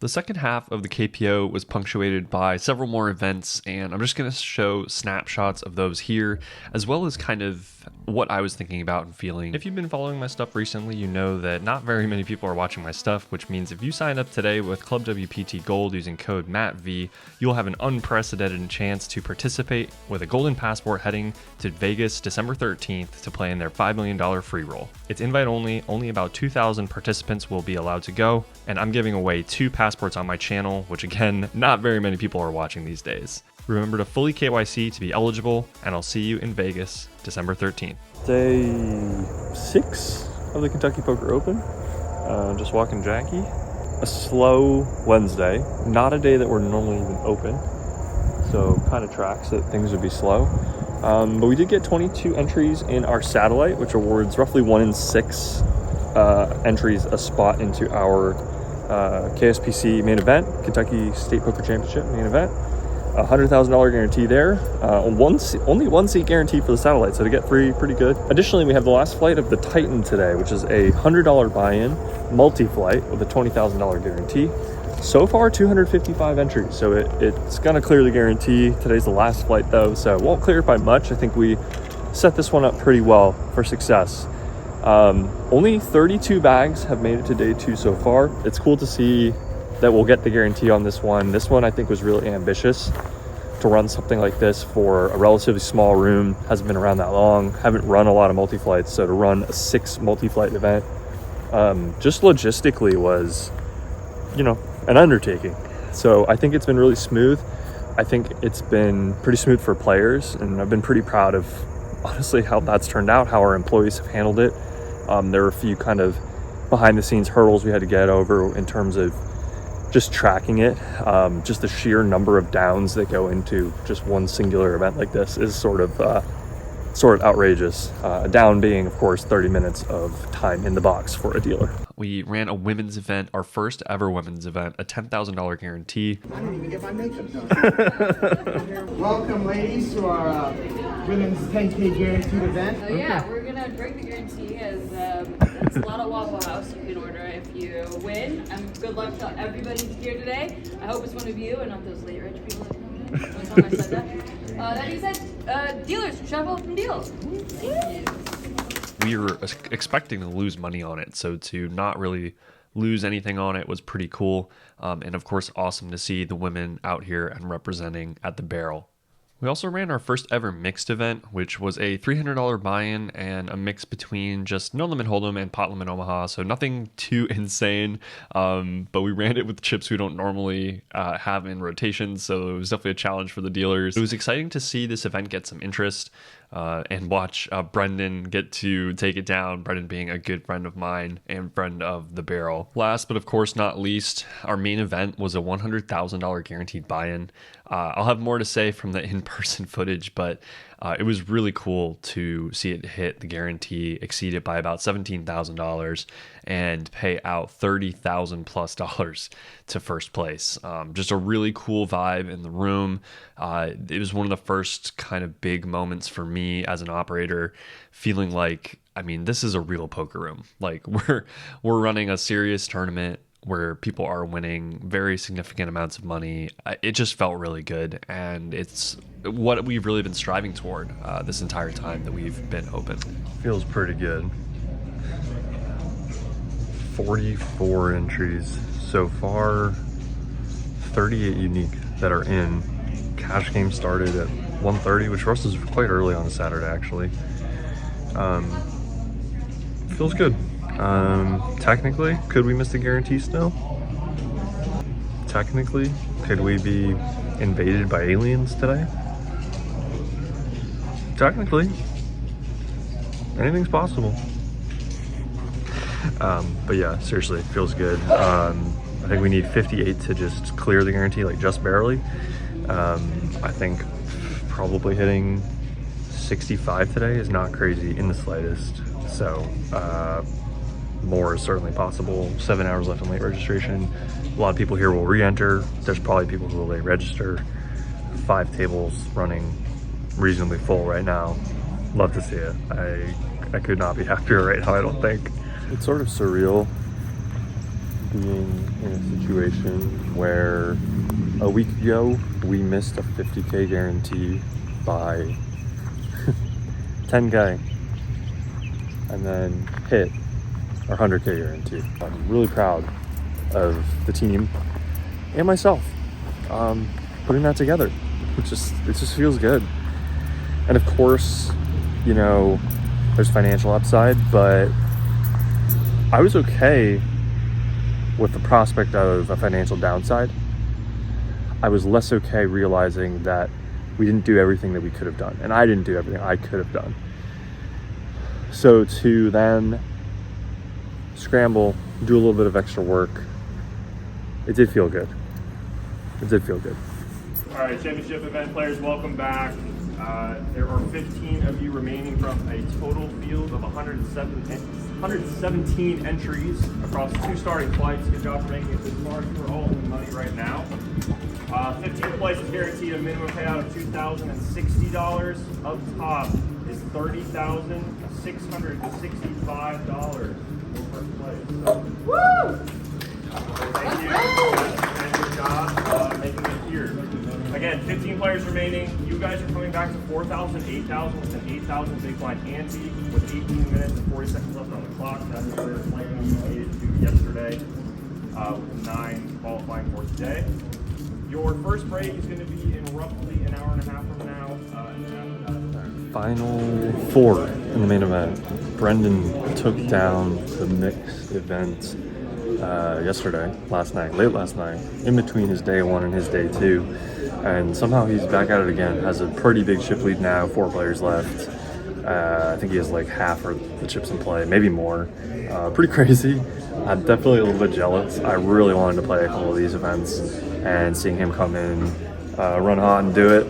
The second half of the KPO was punctuated by several more events, and I'm just going to show snapshots of those here, as well as kind of what I was thinking about and feeling. If you've been following my stuff recently, you know that not very many people are watching my stuff, which means if you sign up today with Club WPT Gold using code MATTV, you'll have an unprecedented chance to participate with a golden passport heading to Vegas December 13th to play in their $5 million free roll. It's invite only about 2,000 participants will be allowed to go, and I'm giving away 2 passports on my channel, which again, not very many people are watching these days. Remember to fully KYC to be eligible, and I'll see you in Vegas December 13th. Day 6 of the Kentucky Poker Open. Just walking Jackie. A slow Wednesday. Not a day that we're normally even open, so kind of tracks that things would be slow. But we did get 22 entries in our satellite, which awards roughly 1 in 6 entries a spot into our KSPC main event, Kentucky State Poker Championship main event. $100,000 guarantee there. Only one seat guarantee for the satellite, so to get 3, pretty good. Additionally, we have the last flight of the Titan today, which is a $100 buy-in multi-flight with a $20,000 guarantee. So far, 255 entries, so it's gonna clear the guarantee. Today's the last flight though, so it won't clear it by much. I think we set this one up pretty well for success. Only 32 bags have made it to day 2 so far. It's cool to see that we'll get the guarantee on this one. This one I think was really ambitious to run something like this for a relatively small room. Hasn't been around that long. Haven't run a lot of multi-flights, so to run a 6 multi-flight event just logistically was, you know, an undertaking. So I think it's been really smooth. I think it's been pretty smooth for players, and I've been pretty proud of honestly how that's turned out, how our employees have handled it. There were a few kind of behind the scenes hurdles we had to get over in terms of just tracking it. Just the sheer number of downs that go into just one singular event like this is sort of outrageous. A down being, of course, 30 minutes of time in the box for a dealer. We ran a women's event, our first ever women's event, a $10,000 guarantee. I didn't even get my makeup done. Welcome, ladies, to our women's 10K guaranteed event. Yeah, we're gonna break the guarantee as it's a lot of Waffle House you can order if you win. Good luck to everybody here today. I hope it's one of you and not those late rich people that come in. One time I said that. That being said, dealers, travel from deals. Thank you. We were expecting to lose money on it, so to not really lose anything on it was pretty cool. And of course, awesome to see the women out here and representing at the barrel. We also ran our first ever mixed event, which was a $300 buy-in and a mix between just no limit hold'em and pot limit Omaha, so nothing too insane. But we ran it with chips we don't normally have in rotation, so it was definitely a challenge for the dealers. It was exciting to see this event get some interest and watch Brendan get to take it down. Brendan being a good friend of mine and friend of the barrel. Last but of course not least, our main event was a $100,000 guaranteed buy-in. I'll have more to say from the in-person footage, but it was really cool to see it hit the guarantee, exceed it by about $17,000, and pay out $30,000 plus to first place. Just a really cool vibe in the room. It was one of the first kind of big moments for me as an operator, feeling like, I mean, this is a real poker room. Like we're running a serious tournament where people are winning very significant amounts of money. It just felt really good, and it's what we've really been striving toward this entire time that we've been open. Feels pretty good. 44 entries so far, 38 unique that are in. Cash game started at 1:30, which for us is quite early on a Saturday actually. Feels good. Technically, could we miss the guarantee still? Technically, could we be invaded by aliens today? Technically, anything's possible. But yeah, seriously, it feels good. I think we need 58 to just clear the guarantee, like just barely. I think probably hitting 65 today is not crazy in the slightest. So more is certainly possible. 7 hours left in late registration. A lot of people here will re-enter. There's probably people who will late register. 5 tables running reasonably full right now. Love to see it. I could not be happier right now, I don't think. It's sort of surreal being in a situation where a week ago we missed a 50K guarantee by 10K and then hit our 100K guarantee. I'm really proud of the team and myself putting that together. It just feels good. And of course, you know, there's financial upside, but I was okay with the prospect of a financial downside. I was less okay realizing that we didn't do everything that we could have done, and I didn't do everything I could have done. So to then scramble, do a little bit of extra work, it did feel good. It did feel good. All right, championship event players, welcome back. There are 15 of you remaining from a total field of 117 entries across 2 starting flights. Good job for making it this far. You are all in the money right now. 15th place is guaranteed a minimum payout of $2,060. Up top is $30,665 for first place. So, woo! Thank you. And good job making it here. Again, 15 players remaining. You guys are coming back to 4,000, 8,000 with an 8,000 big blind ante with 18 minutes and 40 seconds left on the clock. That is where flight number we made it to yesterday with 9 qualifying for today. Your first break is going to be in roughly an hour and a half from now. Final 4 in the main event. Brendan took down the mixed event late last night, in between his day 1 and his day 2. And somehow he's back at it again. Has a pretty big chip lead now, 4 players left. I think he has like half of the chips in play, maybe more. Pretty crazy. I'm definitely a little bit jealous. I really wanted to play a couple of these events, and seeing him come in, run hot and do it.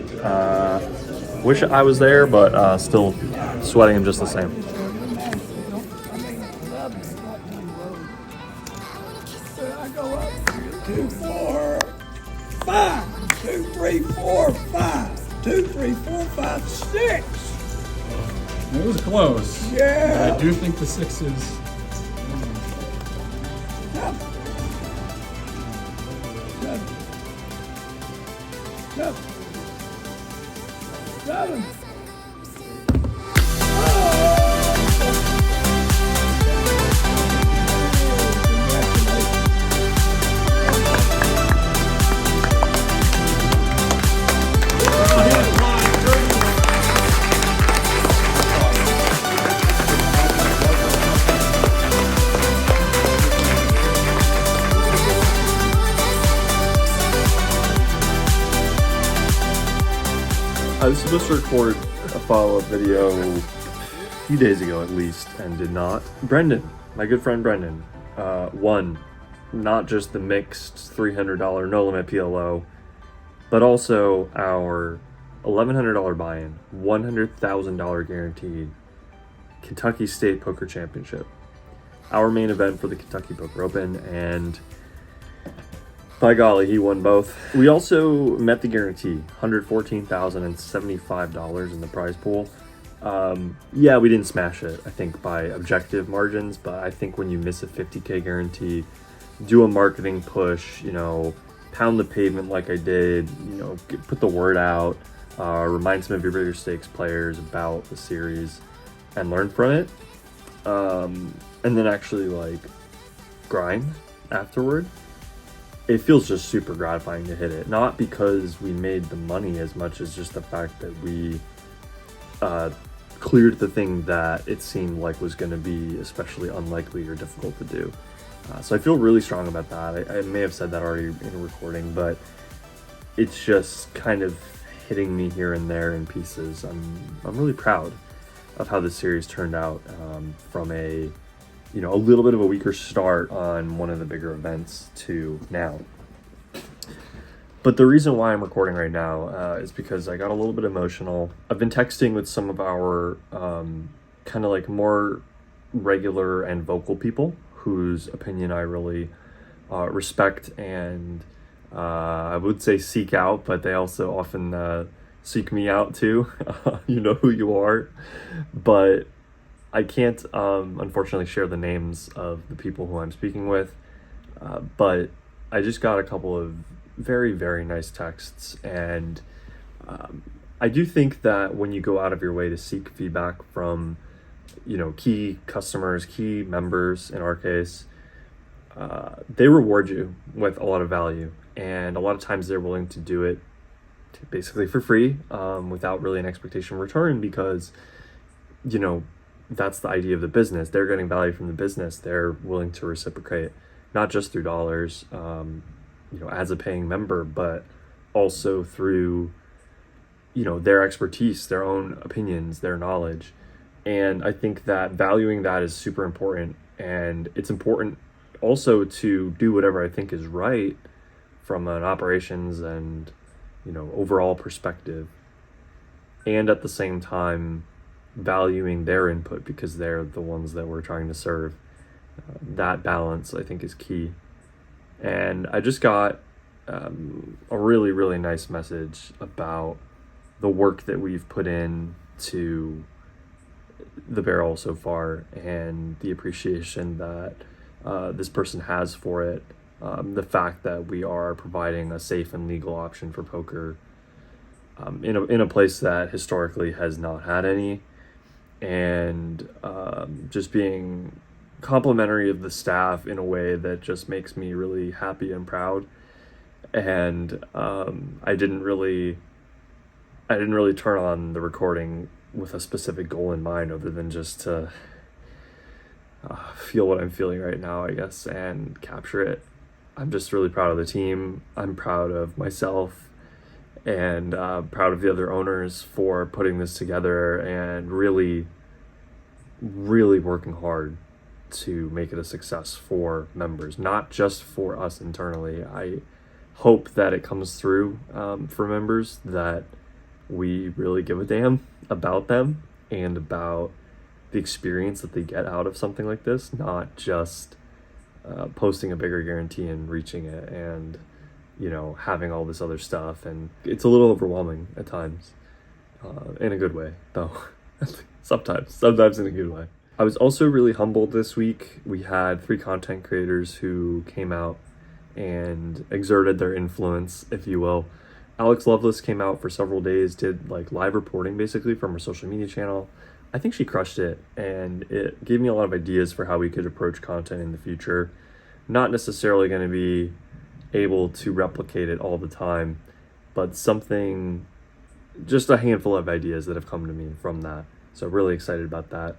Wish I was there, but still sweating him just the same. I go up 2, 4, 5, 2, 3, 4, 5, 2, 3, 4, 5, 6. It was close. Yeah. I do think the 6s. 7. I was supposed to record a follow-up video a few days ago at least, and did not. Brendan, my good friend Brendan, won not just the mixed $300 no-limit PLO, but also our $1,100 buy-in, $100,000 guaranteed Kentucky State Poker Championship. Our main event for the Kentucky Poker Open, and by golly, he won both. We also met the guarantee, $114,075 in the prize pool. Yeah, we didn't smash it, I think, by objective margins, but I think when you miss a 50K guarantee, do a marketing push, you know, pound the pavement like I did, you know, put the word out, remind some of your bigger stakes players about the series and learn from it. And then actually, like, grind afterward. It feels just super gratifying to hit it. Not because we made the money as much as just the fact that we cleared the thing that it seemed like was going to be especially unlikely or difficult to do. So I feel really strong about that. I may have said that already in a recording, but it's just kind of hitting me here and there in pieces. I'm really proud of how this series turned out, from a little bit of a weaker start on one of the bigger events to now. But the reason why I'm recording right now is because I got a little bit emotional. I've been texting with some of our kind of like more regular and vocal people whose opinion I really respect and I would say seek out, but they also often seek me out too. You know who you are. But I can't unfortunately share the names of the people who I'm speaking with. But I just got a couple of very, very nice texts, and I do think that when you go out of your way to seek feedback from, key customers, key members in our case, they reward you with a lot of value, and a lot of times they're willing to do it basically for free, without really an expectation of return, because that's the idea of the business. They're getting value from the business. They're willing to reciprocate, not just through dollars, as a paying member, but also through their expertise, their own opinions, their knowledge. And I think that valuing that is super important, and it's important also to do whatever I think is right from an operations and overall perspective, and at the same time valuing their input because they're the ones that we're trying to serve. That balance, I think, is key. And I just got a really, really nice message about the work that we've put in to the barrel so far, and the appreciation that this person has for it. The fact that we are providing a safe and legal option for poker in a place that historically has not had any, and just being complimentary of the staff in a way that just makes me really happy and proud. And I didn't really turn on the recording with a specific goal in mind, other than just to feel what I'm feeling right now, I guess, and capture it. I'm just really proud of the team. I'm proud of myself, and proud of the other owners for putting this together and really, really working hard to make it a success for members, not just for us internally. I hope that it comes through for members, that we really give a damn about them and about the experience that they get out of something like this, not just posting a bigger guarantee and reaching it and having all this other stuff. And it's a little overwhelming at times, in a good way though. sometimes in a good way. I was also really humbled this week. We had 3 content creators who came out and exerted their influence, if you will. Alex Lovelace came out for several days, did live reporting basically from her social media channel. I think she crushed it, and it gave me a lot of ideas for how we could approach content in the future. Not necessarily going to be able to replicate it all the time, but just a handful of ideas that have come to me from that. So really excited about that.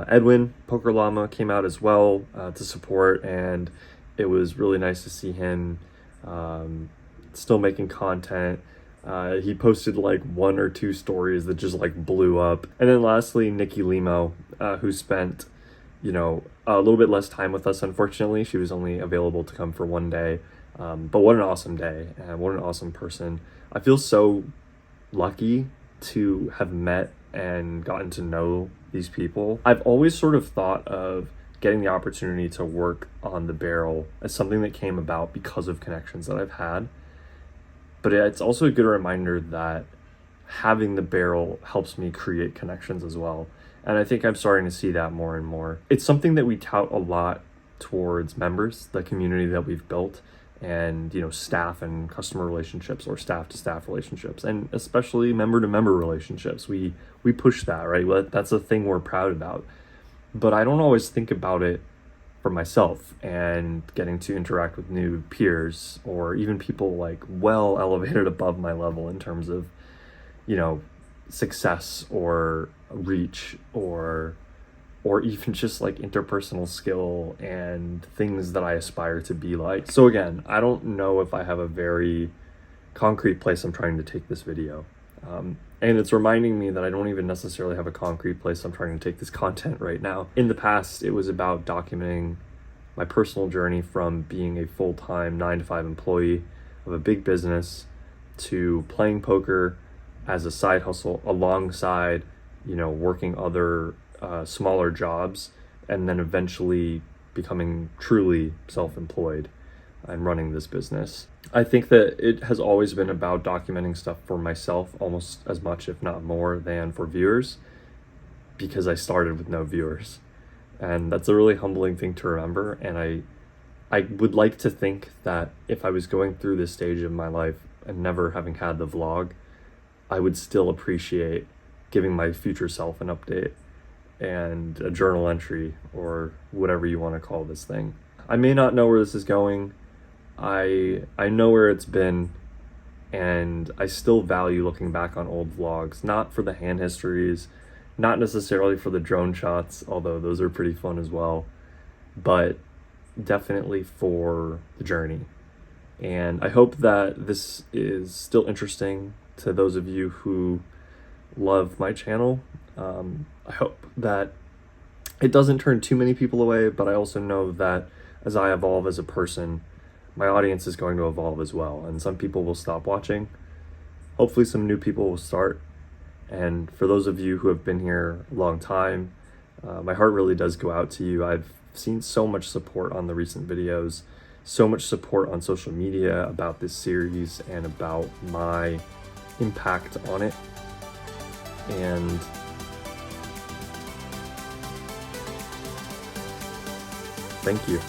Edwin, Poker Llama, came out as well to support, and it was really nice to see him still making content. He posted 1 or 2 stories that just blew up. And then lastly, Nikki Limo, who spent a little bit less time with us. Unfortunately, she was only available to come for 1 day, but what an awesome day, and what an awesome person. I feel so lucky to have met and gotten to know these people. I've always sort of thought of getting the opportunity to work on the barrel as something that came about because of connections that I've had. But it's also a good reminder that having the barrel helps me create connections as well. And I think I'm starting to see that more and more. It's something that we tout a lot towards members, the community that we've built, and staff and customer relationships, or staff to staff relationships, and especially member to member relationships. We push that, right? That's a thing we're proud about. But I don't always think about it for myself, and getting to interact with new peers, or even people well elevated above my level in terms of success or reach, or even just interpersonal skill and things that I aspire to be like. So again, I don't know if I have a very concrete place I'm trying to take this video. And it's reminding me that I don't even necessarily have a concrete place I'm trying to take this content right now. In the past, it was about documenting my personal journey from being a full-time 9-to-5 employee of a big business to playing poker as a side hustle alongside, working other smaller jobs, and then eventually becoming truly self-employed and running this business. I think that it has always been about documenting stuff for myself almost as much, if not more, than for viewers, because I started with no viewers. And that's a really humbling thing to remember, and I I would like to think that if I was going through this stage of my life and never having had the vlog, I would still appreciate giving my future self an update and a journal entry, or whatever you want to call this thing. I may not know where this is going. I know where it's been, and I still value looking back on old vlogs, not for the hand histories, not necessarily for the drone shots, although those are pretty fun as well, but definitely for the journey. And I hope that this is still interesting to those of you who love my channel. I hope that it doesn't turn too many people away, but I also know that as I evolve as a person, my audience is going to evolve as well, and some people will stop watching. Hopefully some new people will start. And for those of you who have been here a long time, my heart really does go out to you. I've seen so much support on the recent videos, so much support on social media about this series and about my impact on it. And thank you.